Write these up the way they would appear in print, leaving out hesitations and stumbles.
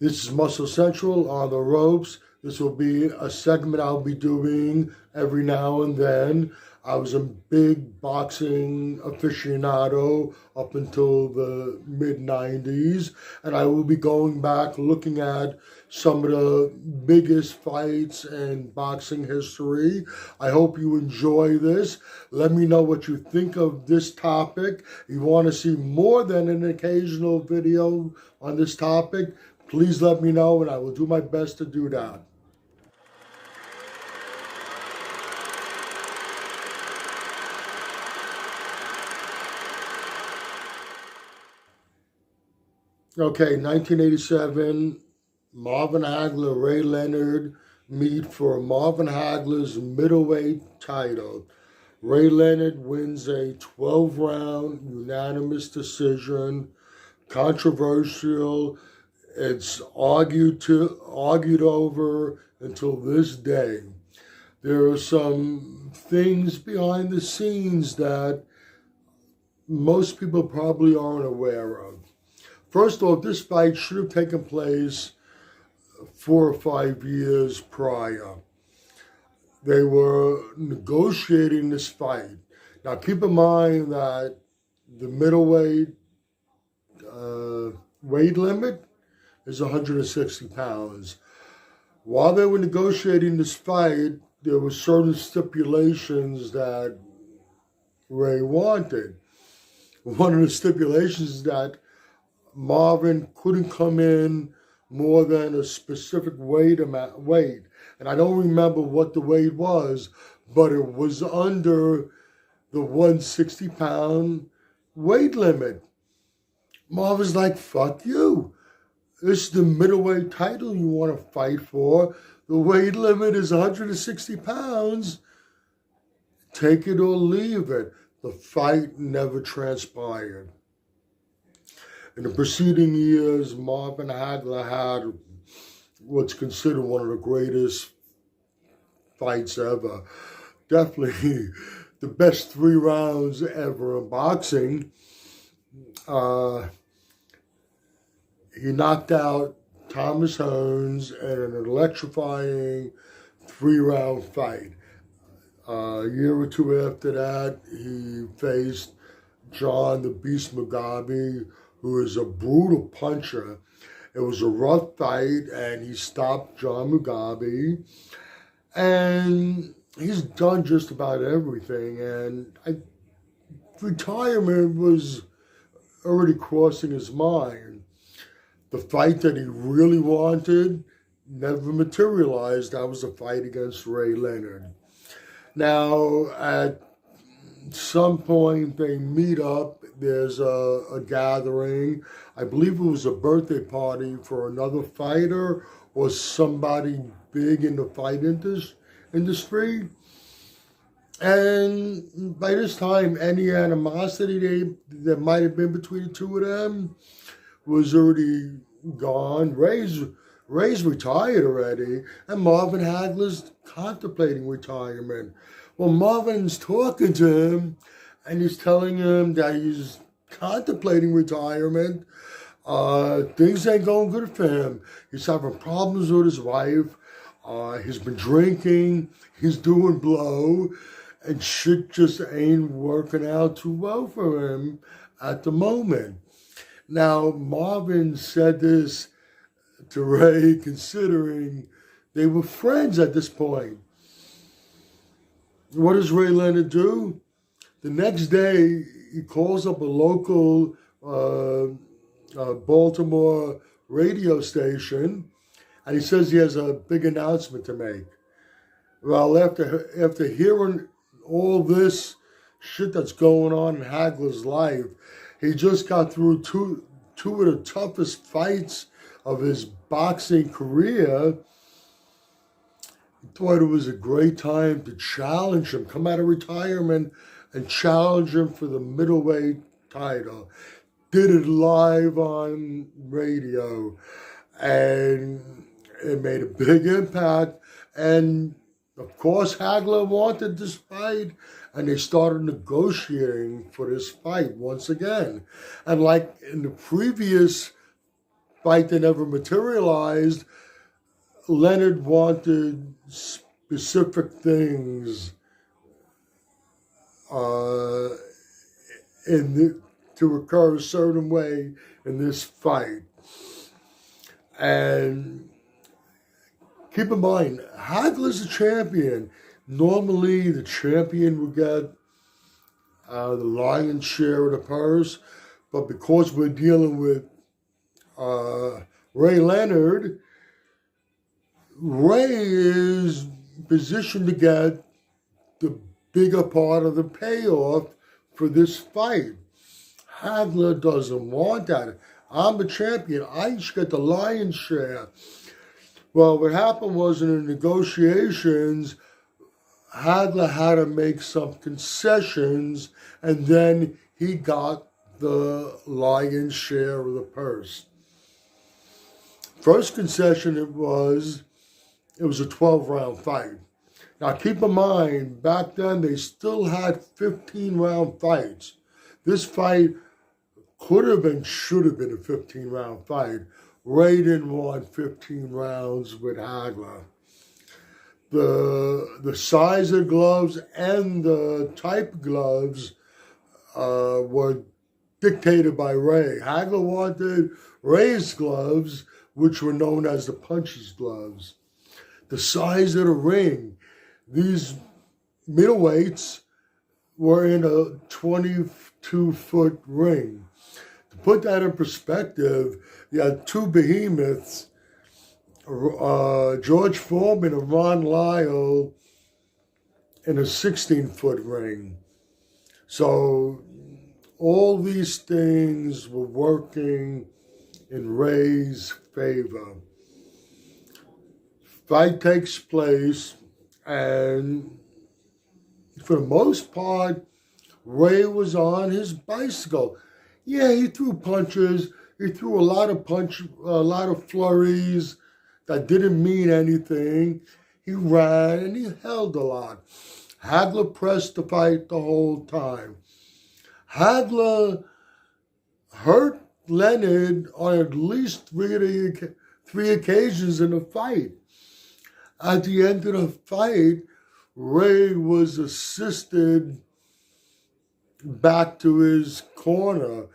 This is Muscle Central on the ropes. This will be a segment I'll be doing every now and then. I was a big boxing aficionado up until the mid-90s, and I will be going back looking at some of the biggest fights in boxing history. I hope you enjoy this. Let me know what you think of this topic. If you want to see more than an occasional video on this topic, please let me know, and I will do my best to do that. Okay, 1987, Marvin Hagler, Ray Leonard meet for Marvin Hagler's middleweight title. Ray Leonard wins a 12-round unanimous decision, controversial. It's argued over until this day. There are some things behind the scenes that most people probably aren't aware of. First off, this fight should have taken place 4 or 5 years prior. They were negotiating this fight. Now, keep in mind that the middleweight weight limit is 160 pounds. While they were negotiating this fight, there were certain stipulations that Ray wanted. One of the stipulations is that Marvin couldn't come in more than a specific weight. And I don't remember what the weight was, but it was under the 160-pound weight limit. Marvin's like, fuck you. This is the middleweight title you want to fight for. The weight limit is 160 pounds. Take it or leave it. The fight never transpired. In the preceding years, Marvin Hagler had what's considered one of the greatest fights ever. Definitely the best 3 rounds ever in boxing. He knocked out Thomas Hearns in an electrifying 3-round fight. A year or two after that, he faced John the Beast Mugabe, who is a brutal puncher. It was a rough fight, and he stopped John Mugabe. And he's done just about everything. And retirement was already crossing his mind. The fight that he really wanted never materialized. That was a fight against Ray Leonard. Now, at some point, they meet up. There's a gathering. I believe it was a birthday party for another fighter or somebody big in the fight industry. And by this time, any animosity that might have been between the two of them was already gone. Ray's retired already, and Marvin Hagler's contemplating retirement. Well, Marvin's talking to him, and he's telling him that he's contemplating retirement. Things ain't going good for him. He's having problems with his wife. He's been drinking. He's doing blow. And shit just ain't working out too well for him at the moment. Now, Marvin said this to Ray, considering they were friends at this point. What does Ray Leonard do? The next day, he calls up a local Baltimore radio station, and he says he has a big announcement to make. Well, after hearing all this shit that's going on in Hagler's life, he just got through two of the toughest fights of his boxing career. He thought it was a great time to challenge him, come out of retirement and challenge him for the middleweight title. Did it live on radio, and it made a big impact. And of course, Hagler wanted this fight, and they started negotiating for this fight once again. And like in the previous fight that never materialized, Leonard wanted specific things to occur a certain way in this fight. And keep in mind, Hagler's a champion. Normally, the champion would get the lion's share of the purse, but because we're dealing with Ray Leonard, Ray is positioned to get the bigger part of the payoff for this fight. Hagler doesn't want that. I'm a champion. I should get the lion's share. Well, what happened was in the negotiations, Hagler had to make some concessions, and then he got the lion's share of the purse. First concession it was a 12-round fight. Now keep in mind, back then they still had 15-round fights. This fight could have and should have been a 15-round fight. Ray didn't want 15 rounds with Hagler. The size of gloves and the type of gloves were dictated by Ray. Hagler wanted Ray's gloves, which were known as the puncher's gloves. The size of the ring, these middleweights were in a 22-foot ring. To put that in perspective, you had two behemoths, George Foreman and Ron Lyle, in a 16-foot ring. So all these things were working in Ray's favor. Fight takes place, and for the most part, Ray was on his bicycle. Yeah, he threw punches. He threw a lot of flurries that didn't mean anything. He ran and he held a lot. Hagler pressed the fight the whole time. Hagler hurt Leonard on at least three occasions in the fight. At the end of the fight, Ray was assisted back to his corner.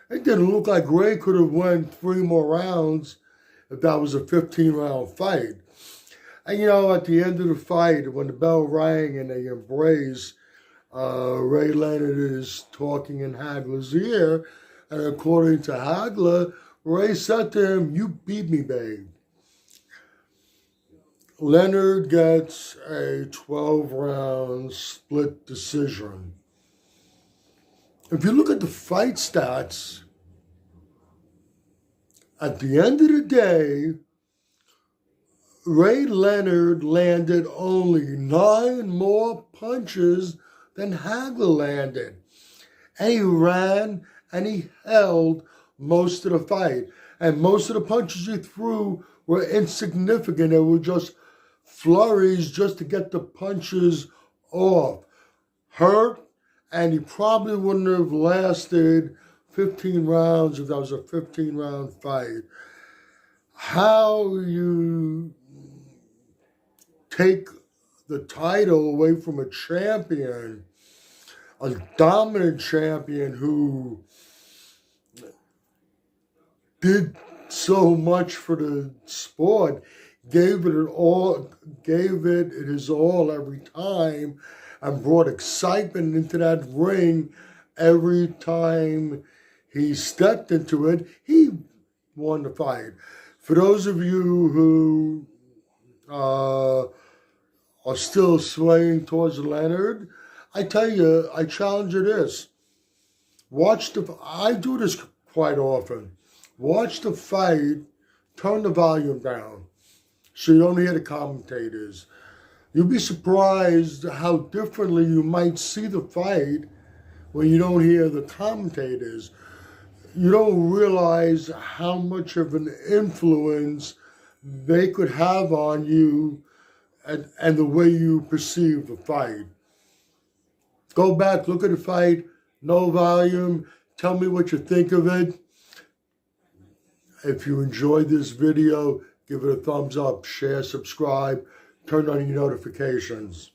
It didn't look like Ray could have won 3 more rounds if that was a 15-round fight. And at the end of the fight, when the bell rang and they embraced, Ray Leonard is talking in Hagler's ear, and according to Hagler, Ray said to him, "You beat me, babe." Leonard gets a 12-round split decision. If you look at the fight stats, at the end of the day, Ray Leonard landed only 9 more punches than Hagler landed. And he ran and he held most of the fight. And most of the punches he threw were insignificant. They were just flurries just to get the punches off. Hurt, and he probably wouldn't have lasted 15 rounds if that was a 15-round fight. How you take the title away from a champion, a dominant champion who did so much for the sport, gave it his all every time, and brought excitement into that ring every time he stepped into it, he won the fight. For those of you who are still swaying towards Leonard, I tell you, I challenge you this. I do this quite often. Watch the fight, turn the volume down so you don't hear the commentators. You'll be surprised how differently you might see the fight when you don't hear the commentators. You don't realize how much of an influence they could have on you and the way you perceive the fight. Go back, look at the fight, no volume, tell me what you think of it. If you enjoyed this video, give it a thumbs up, share, subscribe, turn on your notifications.